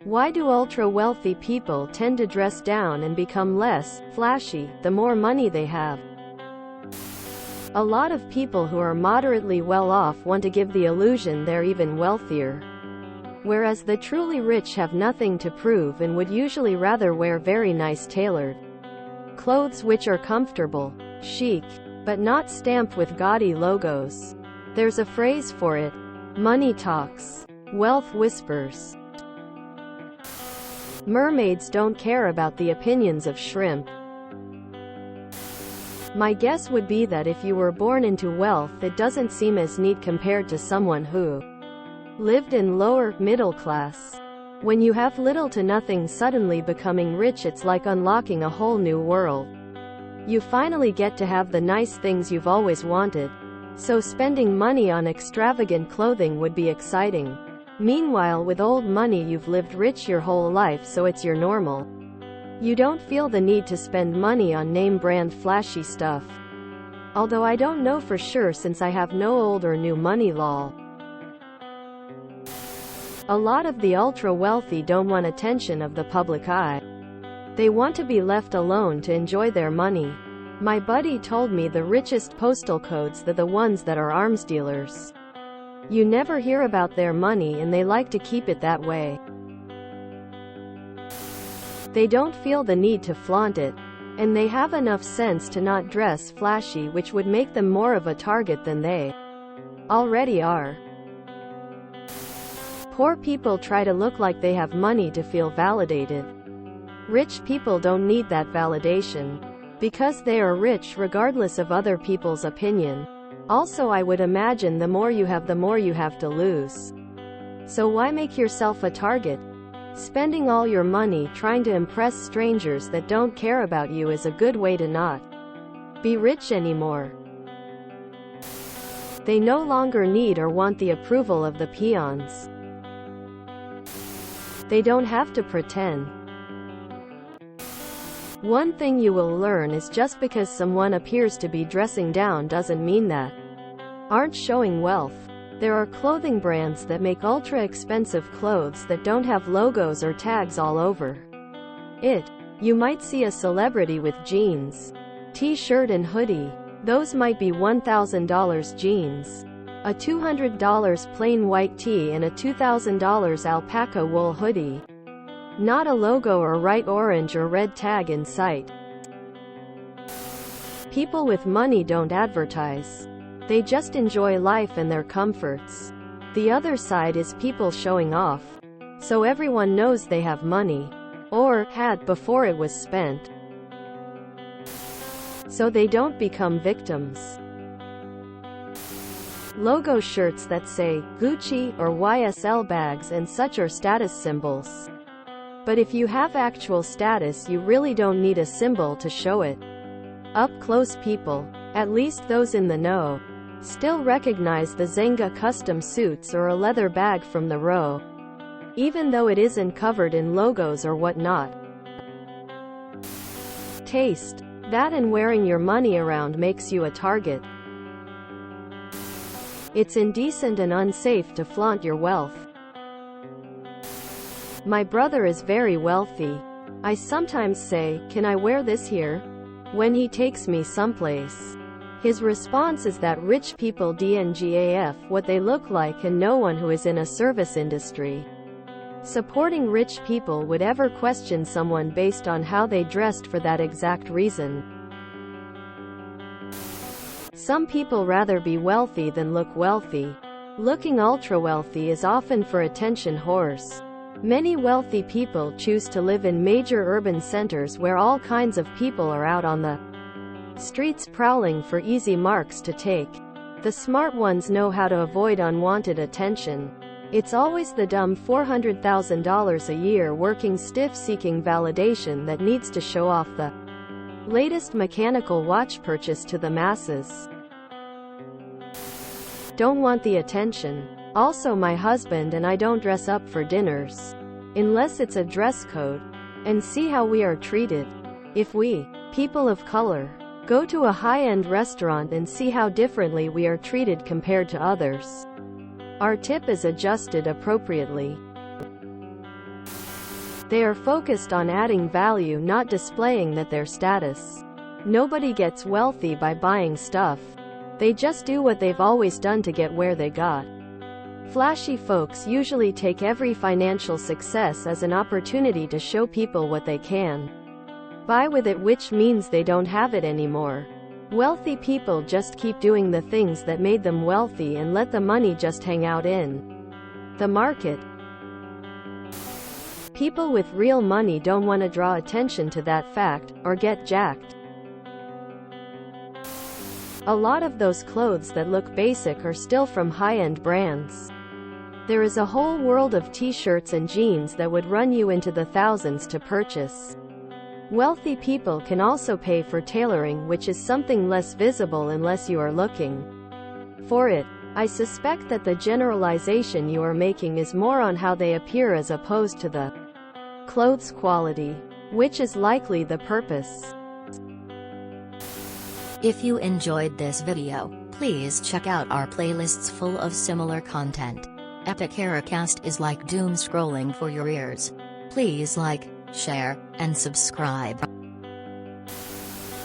Why do ultra-wealthy people tend to dress down and become less flashy the more money they have? A lot of people who are moderately well off want to give the illusion they're even wealthier. Whereas the truly rich have nothing to prove and would usually rather wear very nice tailored clothes which are comfortable, chic, but not stamped with gaudy logos. There's a phrase for it: money talks, wealth whispers. Mermaids don't care about the opinions of shrimp. My guess would be that if you were born into wealth, it doesn't seem as neat compared to someone who lived in lower middle class. When you have little to nothing, suddenly becoming rich, it's like unlocking a whole new world. You finally get to have the nice things you've always wanted. So spending money on extravagant clothing would be exciting. Meanwhile, with old money, you've lived rich your whole life, so it's your normal. You don't feel the need to spend money on name brand flashy stuff. Although I don't know for sure since I have no old or new money lol. A lot of the ultra-wealthy don't want attention of the public eye. They want to be left alone to enjoy their money. My buddy told me the richest postal codes are the ones that are arms dealers. You never hear about their money and they like to keep it that way. They don't feel the need to flaunt it, and they have enough sense to not dress flashy, which would make them more of a target than they already are. Poor people try to look like they have money to feel validated. Rich people don't need that validation, because they are rich regardless of other people's opinion. Also, I would imagine the more you have, the more you have to lose. So why make yourself a target? Spending all your money trying to impress strangers that don't care about you is a good way to not be rich anymore. They no longer need or want the approval of the peons. They don't have to pretend. One thing you will learn is just because someone appears to be dressing down doesn't mean that aren't showing wealth. There are clothing brands that make ultra-expensive clothes that don't have logos or tags all over it. You might see a celebrity with jeans, t-shirt and hoodie. Those might be $1,000 jeans, a $200 plain white tee and a $2,000 alpaca wool hoodie. Not a logo or bright orange or red tag in sight. People with money don't advertise. They just enjoy life and their comforts. The other side is people showing off, so everyone knows they have money, or had before it was spent, so they don't become victims. Logo shirts that say Gucci or YSL bags and such are status symbols. But if you have actual status, you really don't need a symbol to show it. Up close people, at least those in the know, still recognize the Zenga custom suits or a leather bag from the row, even though it isn't covered in logos or whatnot. Taste. That and wearing your money around makes you a target. It's indecent and unsafe to flaunt your wealth. My brother is very wealthy. I sometimes say, "Can I wear this here?" when he takes me someplace. His response is that rich people DNGAF what they look like and no one who is in a service industry supporting rich people would ever question someone based on how they dressed for that exact reason. Some people rather be wealthy than look wealthy. Looking ultra-wealthy is often for attention whores. Many wealthy people choose to live in major urban centers where all kinds of people are out on the streets prowling for easy marks to take. The smart ones know how to avoid unwanted attention. It's always the dumb $400,000 a year working stiff seeking validation that needs to show off the latest mechanical watch purchase to the masses. Don't want the attention. Also, my husband and I don't dress up for dinners, unless it's a dress code, and see how we are treated. If we, people of color, go to a high-end restaurant and see how differently we are treated compared to others, our tip is adjusted appropriately. They are focused on adding value, not displaying their status. Nobody gets wealthy by buying stuff. They just do what they've always done to get where they got. Flashy folks usually take every financial success as an opportunity to show people what they can buy with it, which means they don't have it anymore. Wealthy people just keep doing the things that made them wealthy and let the money just hang out in the market. People with real money don't want to draw attention to that fact, or get jacked. A lot of those clothes that look basic are still from high-end brands. There is a whole world of t-shirts and jeans that would run you into the thousands to purchase. Wealthy people can also pay for tailoring, which is something less visible unless you are looking for it. I suspect that the generalization you are making is more on how they appear as opposed to the clothes quality, which is likely the purpose. If you enjoyed this video, please check out our playlists full of similar content. Epic Haircast is like doom scrolling for your ears. Please like, share, and subscribe.